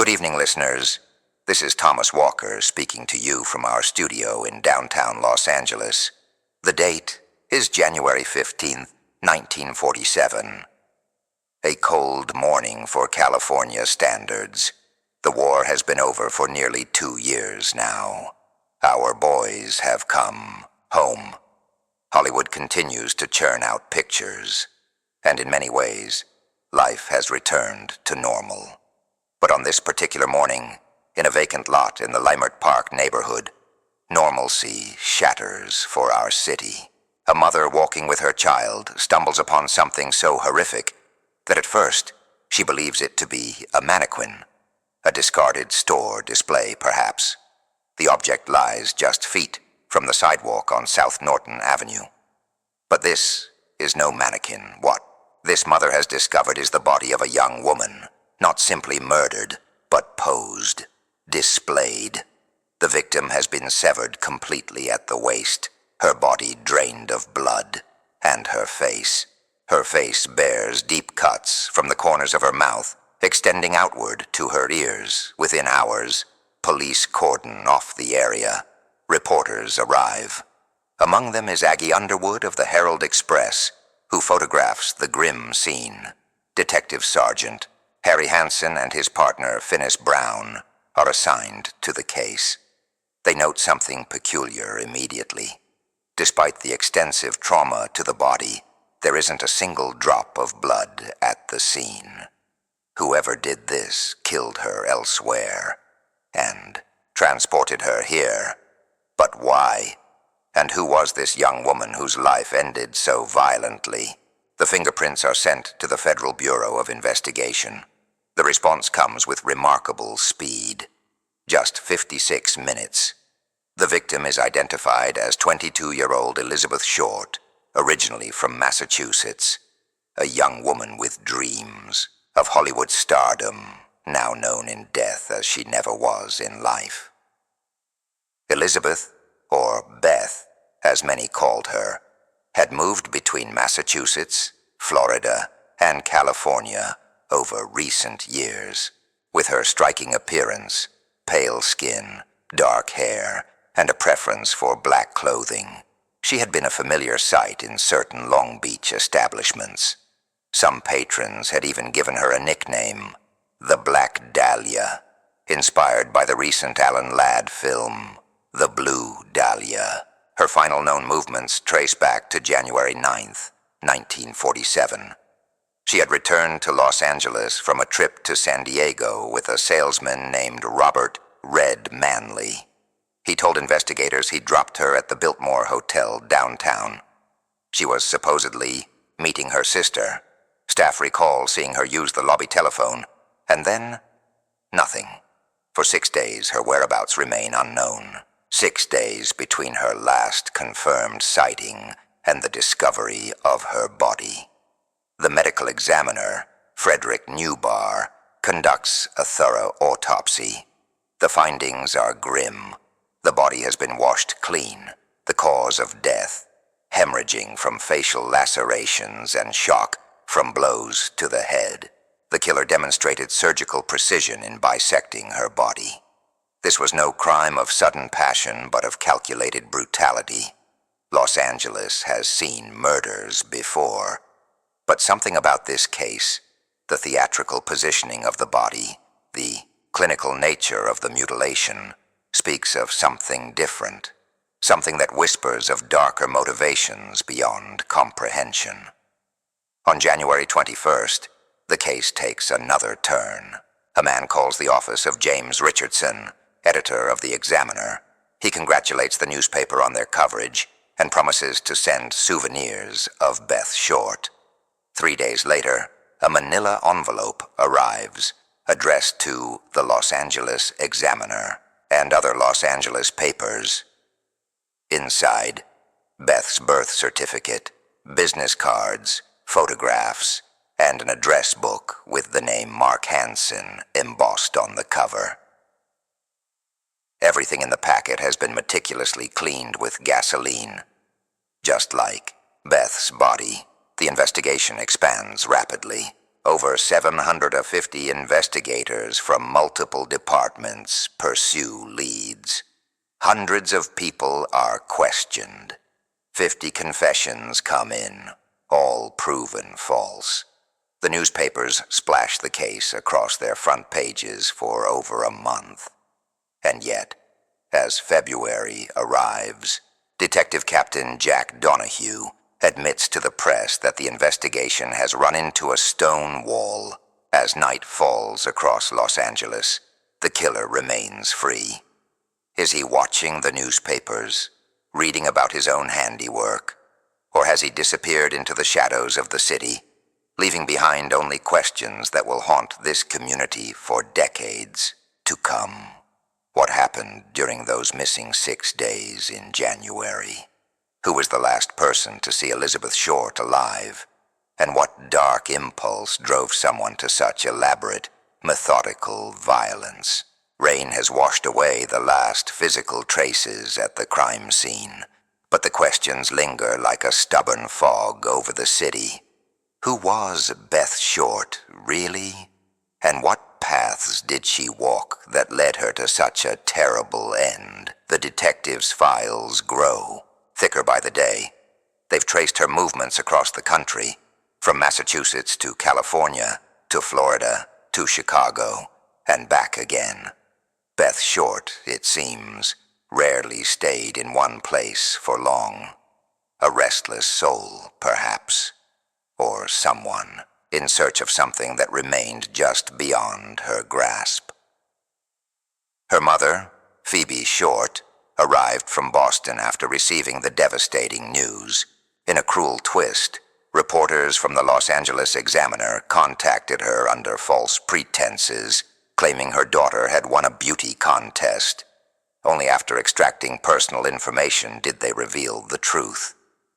Good evening, listeners. This is Thomas Walker speaking to you from our studio in downtown Los Angeles. The date is January 15th, 1947. A cold morning for California standards. The war has been over for nearly 2 years now. Our boys have come home. Hollywood continues to churn out pictures, and in many ways, life has returned to normal. But on this particular morning, in a vacant lot in the Leimert Park neighborhood, normalcy shatters for our city. A mother walking with her child stumbles upon something so horrific that at first she believes it to be a mannequin, a discarded store display perhaps. The object lies just feet from the sidewalk on South Norton Avenue. But this is no mannequin. What this mother has discovered is the body of a young woman, not simply murdered, but posed, displayed. The victim has been severed completely at the waist, her body drained of blood, and her face. Her face bears deep cuts from the corners of her mouth, extending outward to her ears. Within hours, police cordon off the area. Reporters arrive. Among them is Aggie Underwood of the Herald Express, who photographs the grim scene. Detective Sergeant Harry Hansen and his partner Finis Brown are assigned to the case. They note something peculiar immediately. Despite the extensive trauma to the body, there isn't a single drop of blood at the scene. Whoever did this killed her elsewhere and transported her here. But why? And who was this young woman whose life ended so violently? The fingerprints are sent to the Federal Bureau of Investigation. The response comes with remarkable speed. Just 56 minutes. The victim is identified as 22-year-old Elizabeth Short, originally from Massachusetts. A young woman with dreams of Hollywood stardom, now known in death as she never was in life. Elizabeth, or Beth, as many called her, had moved between Massachusetts, Florida, and California over recent years. With her striking appearance, pale skin, dark hair, and a preference for black clothing, she had been a familiar sight in certain Long Beach establishments. Some patrons had even given her a nickname, the Black Dahlia, inspired by the recent Alan Ladd film, The Blue Dahlia. Her final known movements trace back to January 9th, 1947. She had returned to Los Angeles from a trip to San Diego with a salesman named Robert Red Manley. He told investigators he'd dropped her at the Biltmore Hotel downtown. She was supposedly meeting her sister. Staff recall seeing her use the lobby telephone, and then nothing. For 6 days, her whereabouts remain unknown. 6 days between her last confirmed sighting and the discovery of her body. The medical examiner, Frederick Newbar, conducts a thorough autopsy. The findings are grim. The body has been washed clean. The cause of death, hemorrhaging from facial lacerations and shock from blows to the head. The killer demonstrated surgical precision in bisecting her body. This was no crime of sudden passion, but of calculated brutality. Los Angeles has seen murders before. But something about this case, the theatrical positioning of the body, the clinical nature of the mutilation, speaks of something different, something that whispers of darker motivations beyond comprehension. On January 21st, the case takes another turn. A man calls the office of James Richardson, editor of the Examiner. He congratulates the newspaper on their coverage and promises to send souvenirs of Beth Short. 3 days later, a manila envelope arrives, addressed to the Los Angeles Examiner and other Los Angeles papers. Inside, Beth's birth certificate, business cards, photographs, and an address book with the name Mark Hansen embossed on the cover. Everything in the packet has been meticulously cleaned with gasoline. Just like Beth's body, the investigation expands rapidly. over 750 investigators from multiple departments pursue leads. Hundreds of people are questioned. 50 confessions come in, all proven false. The newspapers splash the case across their front pages for over a month. And yet, as February arrives, Detective Captain Jack Donahue admits to the press that the investigation has run into a stone wall. As night falls across Los Angeles, the killer remains free. Is he watching the newspapers, reading about his own handiwork, or has he disappeared into the shadows of the city, leaving behind only questions that will haunt this community for decades to come? What happened during those missing 6 days in January? Who was the last person to see Elizabeth Short alive? And what dark impulse drove someone to such elaborate, methodical violence? Rain has washed away the last physical traces at the crime scene, but the questions linger like a stubborn fog over the city. Who was Beth Short, really? And what paths did she walk that led her to such a terrible end? The detectives' files grow, thicker by the day. They've traced her movements across the country, from Massachusetts to California, to Florida, to Chicago, and back again. Beth Short, it seems, rarely stayed in one place for long. A restless soul, perhaps, or someone in search of something that remained just beyond her grasp. Her mother, Phoebe Short, arrived from Boston after receiving the devastating news. In a cruel twist, reporters from the Los Angeles Examiner contacted her under false pretenses, claiming her daughter had won a beauty contest. Only after extracting personal information did they reveal the truth.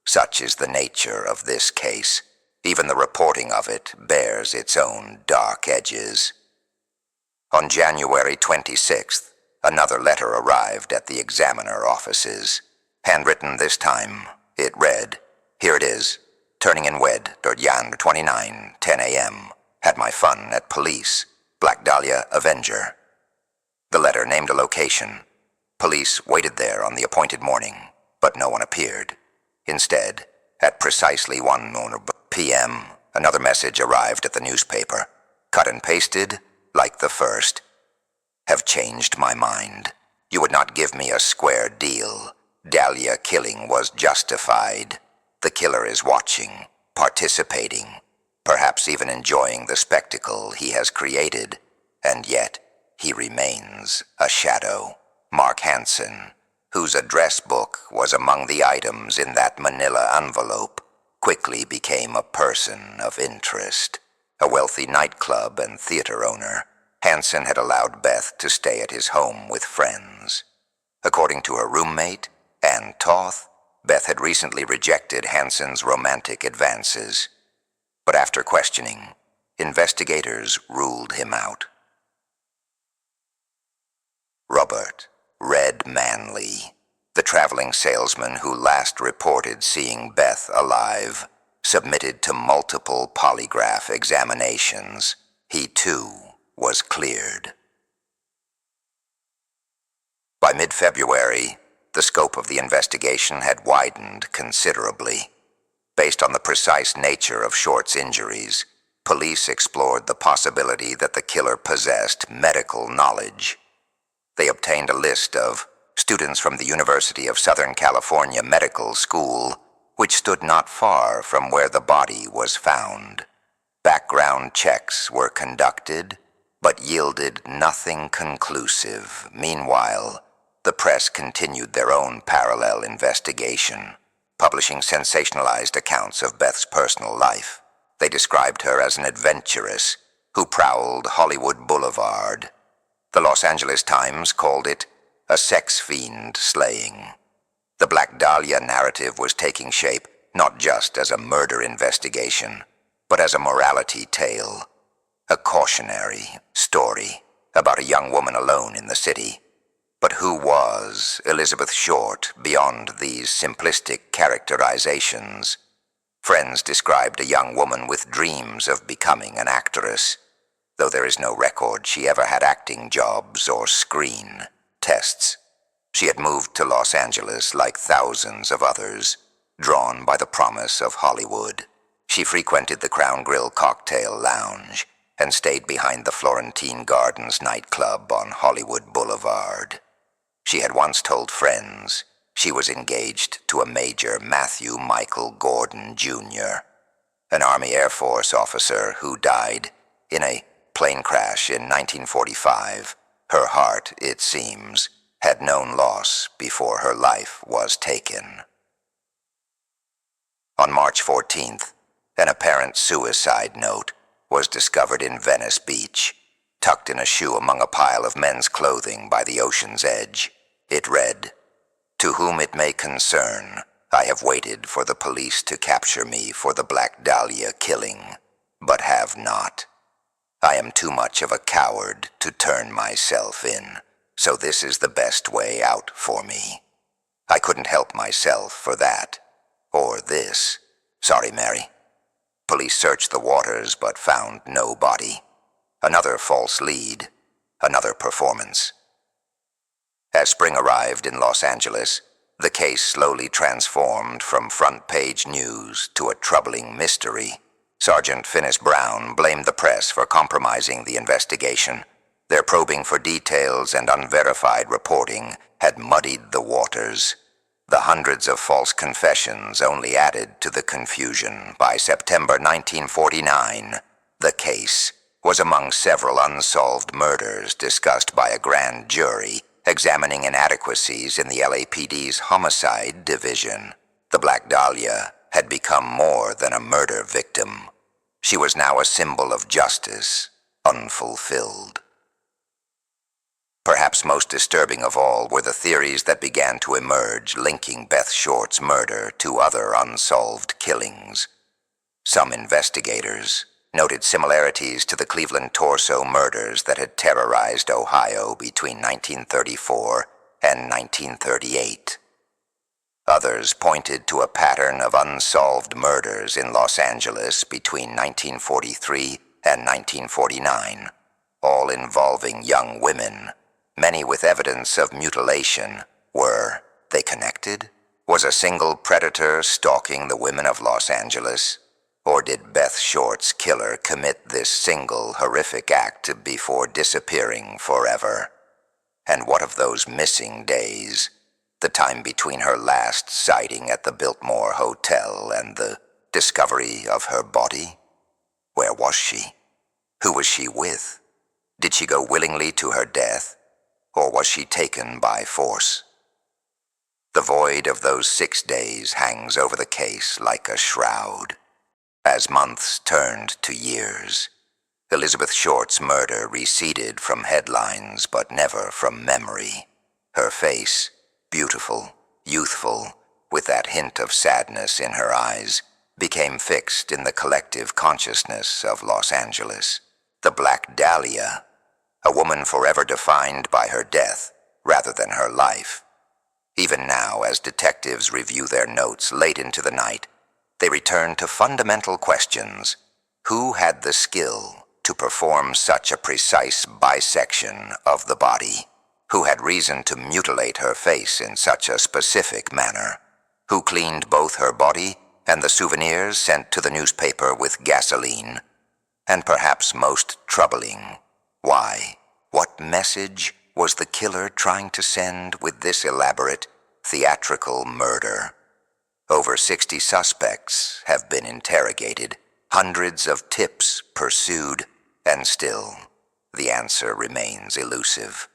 Such is the nature of this case. Even the reporting of it bears its own dark edges. On January 26th, another letter arrived at the Examiner offices. Handwritten this time, it read, "Here it is. Turning in wed, Jan 29, 10 a.m. Had my fun at police. Black Dahlia Avenger." The letter named a location. Police waited there on the appointed morning, but no one appeared. Instead, at precisely 1 p.m., another message arrived at the newspaper, cut and pasted like the first. "Have changed my mind. You would not give me a square deal. Dahlia killing was justified. The killer is watching, participating, perhaps even enjoying the spectacle he has created, and yet he remains a shadow." Mark Hansen, whose address book was among the items in that manila envelope, quickly became a person of interest. A wealthy nightclub and theater owner, Hansen had allowed Beth to stay at his home with friends. According to her roommate, Ann Toth, Beth had recently rejected Hansen's romantic advances. But after questioning, investigators ruled him out. Robert Red Manley, the traveling salesman who last reported seeing Beth alive, submitted to multiple polygraph examinations. He, too, was cleared. By mid-February, the scope of the investigation had widened considerably. Based on the precise nature of Short's injuries, police explored the possibility that the killer possessed medical knowledge. They obtained a list of students from the University of Southern California Medical School, which stood not far from where the body was found. Background checks were conducted, but yielded nothing conclusive. Meanwhile, the press continued their own parallel investigation, publishing sensationalized accounts of Beth's personal life. They described her as an adventuress who prowled Hollywood Boulevard. The Los Angeles Times called it a sex fiend slaying. The Black Dahlia narrative was taking shape not just as a murder investigation, but as a morality tale, a cautionary story about a young woman alone in the city. But who was Elizabeth Short beyond these simplistic characterizations? Friends described a young woman with dreams of becoming an actress, though there is no record she ever had acting jobs or screen tests. She had moved to Los Angeles like thousands of others, drawn by the promise of Hollywood. She frequented the Crown Grill Cocktail Lounge and stayed behind the Florentine Gardens nightclub on Hollywood Boulevard. She had once told friends she was engaged to a Major Matthew Michael Gordon, Jr., an Army Air Force officer who died in a plane crash in 1945. Her heart, it seems, had known loss before her life was taken. On March 14th, an apparent suicide note was discovered in Venice Beach, tucked in a shoe among a pile of men's clothing by the ocean's edge. It read, "To whom it may concern, I have waited for the police to capture me for the Black Dahlia killing, but have not. I am too much of a coward to turn myself in, so this is the best way out for me. I couldn't help myself for that, or this. Sorry, Mary." Police searched the waters but found no body. Another false lead, another performance. As spring arrived in Los Angeles, the case slowly transformed from front-page news to a troubling mystery. Sergeant Finis Brown blamed the press for compromising the investigation. Their probing for details and unverified reporting had muddied the waters. The hundreds of false confessions only added to the confusion. By September 1949, the case was among several unsolved murders discussed by a grand jury examining inadequacies in the LAPD's homicide division. The Black Dahlia had become more than a murder victim. She was now a symbol of justice, unfulfilled. Perhaps most disturbing of all were the theories that began to emerge linking Beth Short's murder to other unsolved killings. Some investigators noted similarities to the Cleveland Torso murders that had terrorized Ohio between 1934 and 1938. Others pointed to a pattern of unsolved murders in Los Angeles between 1943 and 1949, all involving young women, many with evidence of mutilation. Were they connected? Was a single predator stalking the women of Los Angeles? Or did Beth Short's killer commit this single horrific act before disappearing forever? And what of those missing days? The time between her last sighting at the Biltmore Hotel and the discovery of her body? Where was she? Who was she with? Did she go willingly to her death? Or was she taken by force? The void of those 6 days hangs over the case like a shroud. As months turned to years, Elizabeth Short's murder receded from headlines but never from memory. Her face, beautiful, youthful, with that hint of sadness in her eyes, became fixed in the collective consciousness of Los Angeles. The Black Dahlia, a woman forever defined by her death rather than her life. Even now, as detectives review their notes late into the night, they return to fundamental questions. Who had the skill to perform such a precise bisection of the body? Who had reason to mutilate her face in such a specific manner? Who cleaned both her body and the souvenirs sent to the newspaper with gasoline? And perhaps most troubling, why? What message was the killer trying to send with this elaborate, theatrical murder? Over 60 suspects have been interrogated, hundreds of tips pursued, and still, the answer remains elusive.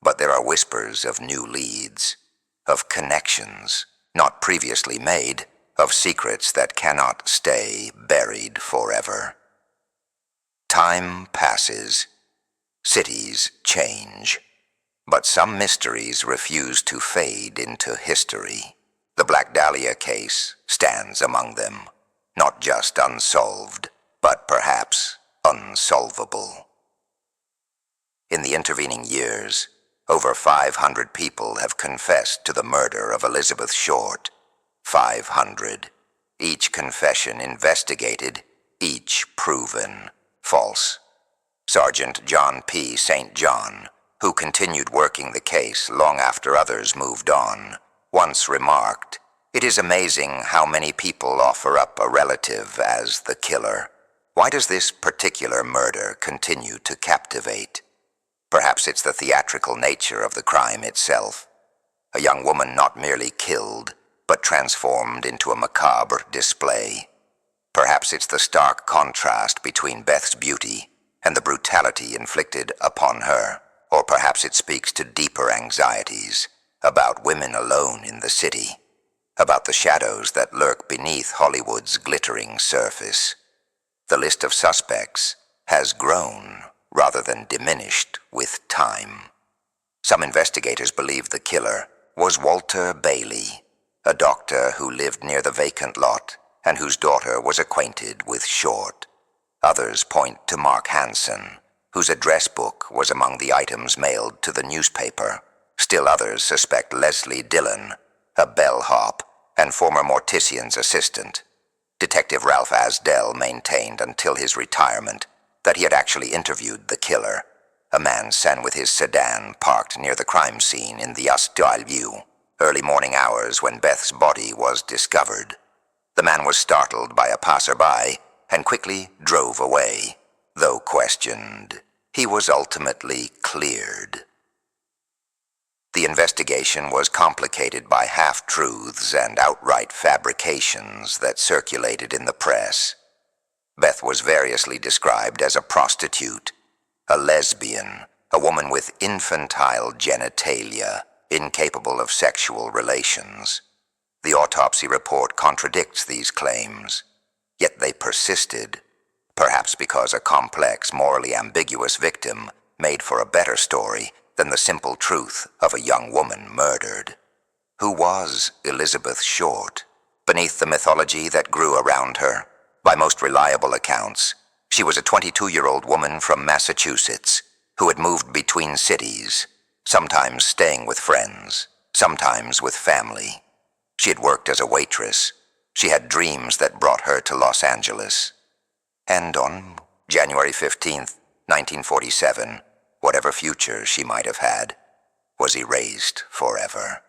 But there are whispers of new leads, of connections not previously made, of secrets that cannot stay buried forever. Time passes. Cities change. But some mysteries refuse to fade into history. The Black Dahlia case stands among them, not just unsolved, but perhaps unsolvable. In the intervening years, over 500 people have confessed to the murder of Elizabeth Short. 500. each confession investigated, each proven false. Sergeant John P. St. John, who continued working the case long after others moved on, once remarked, "It is amazing how many people offer up a relative as the killer. Why does this particular murder continue to captivate? Perhaps it's the theatrical nature of the crime itself. A young woman not merely killed, but transformed into a macabre display. Perhaps it's the stark contrast between Beth's beauty and the brutality inflicted upon her. Or perhaps it speaks to deeper anxieties about women alone in the city, about the shadows that lurk beneath Hollywood's glittering surface. The list of suspects has grown rather than diminished with time. Some investigators believe the killer was Walter Bailey, a doctor who lived near the vacant lot and whose daughter was acquainted with Short. Others point to Mark Hansen, whose address book was among the items mailed to the newspaper. Still others suspect Leslie Dillon, a bellhop and former mortician's assistant. Detective Ralph Asdell maintained until his retirement that he had actually interviewed the killer, a man seen with his sedan parked near the crime scene in the Asdell early morning hours when Beth's body was discovered. The man was startled by a passerby and quickly drove away. Though questioned, he was ultimately cleared. The investigation was complicated by half-truths and outright fabrications that circulated in the press. Beth was variously described as a prostitute, a lesbian, a woman with infantile genitalia, incapable of sexual relations. The autopsy report contradicts these claims, yet they persisted, perhaps because a complex, morally ambiguous victim made for a better story than the simple truth of a young woman murdered. Who was Elizabeth Short? Beneath the mythology that grew around her, by most reliable accounts, she was a 22-year-old woman from Massachusetts who had moved between cities, sometimes staying with friends, sometimes with family. She had worked as a waitress. She had dreams that brought her to Los Angeles. And on January 15th, 1947, whatever future she might have had was erased forever.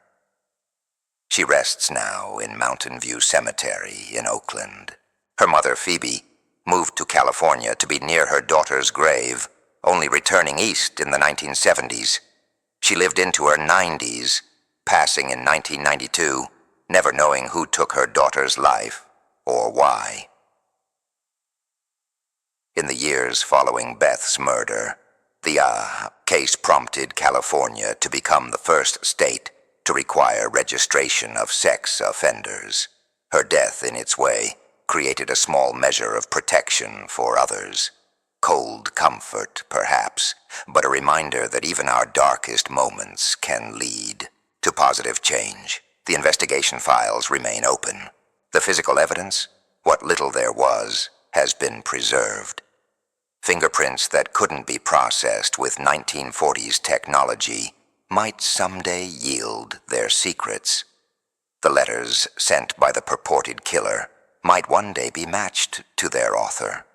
She rests now in Mountain View Cemetery in Oakland. Her mother, Phoebe, moved to California to be near her daughter's grave, only returning east in the 1970s. She lived into her 90s, passing in 1992, never knowing who took her daughter's life or why. In the years following Beth's murder, the case prompted California to become the first state to require registration of sex offenders. Her death, in its way, created a small measure of protection for others. Cold comfort, perhaps, but a reminder that even our darkest moments can lead to positive change. The investigation files remain open. The physical evidence, what little there was, has been preserved. Fingerprints that couldn't be processed with 1940s technology might someday yield their secrets. The letters sent by the purported killer might one day be matched to their author.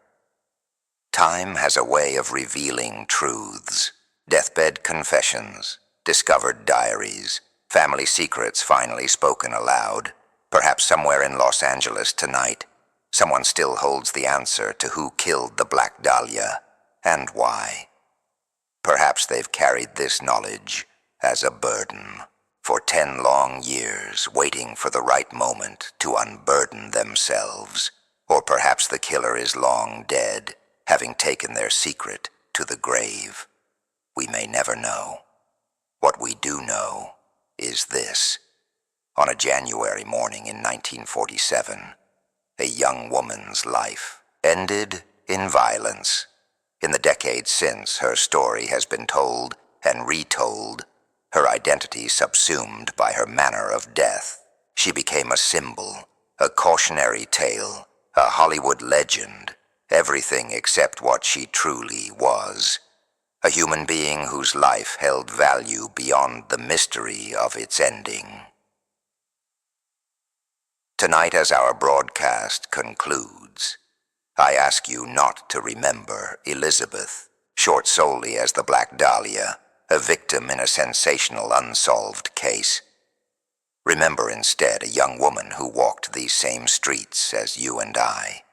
Time has a way of revealing truths. Deathbed confessions, discovered diaries, family secrets finally spoken aloud. Perhaps somewhere in Los Angeles tonight, someone still holds the answer to who killed the Black Dahlia and why. Perhaps they've carried this knowledge as a burden for 10 long years, waiting for the right moment to unburden themselves. Or perhaps the killer is long dead, having taken their secret to the grave. We may never know. What we do know is this. On a January morning in 1947, a young woman's life ended in violence. In the decades since, her story has been told and retold, her identity subsumed by her manner of death. She became a symbol, a cautionary tale, a Hollywood legend, everything except what she truly was. A human being whose life held value beyond the mystery of its ending. Tonight, as our broadcast concludes, I ask you not to remember Elizabeth, short solely as the Black Dahlia, a victim in a sensational unsolved case. Remember instead a young woman who walked these same streets as you and I,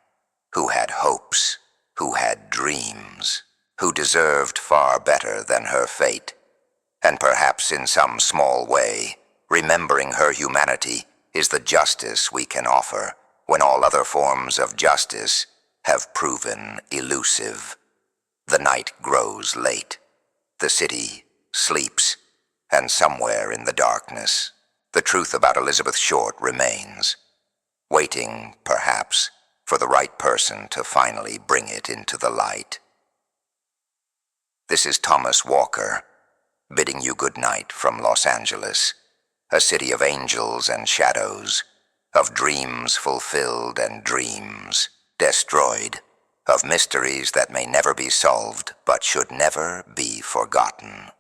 who had hopes, who had dreams, who deserved far better than her fate, and perhaps in some small way, remembering her humanity is the justice we can offer when all other forms of justice have proven elusive. The night grows late. The city sleeps, and somewhere in the darkness, the truth about Elizabeth Short remains, waiting, perhaps, for the right person to finally bring it into the light. This is Thomas Walker, bidding you good night from Los Angeles, a city of angels and shadows, of dreams fulfilled and dreams destroyed, of mysteries that may never be solved but should never be forgotten.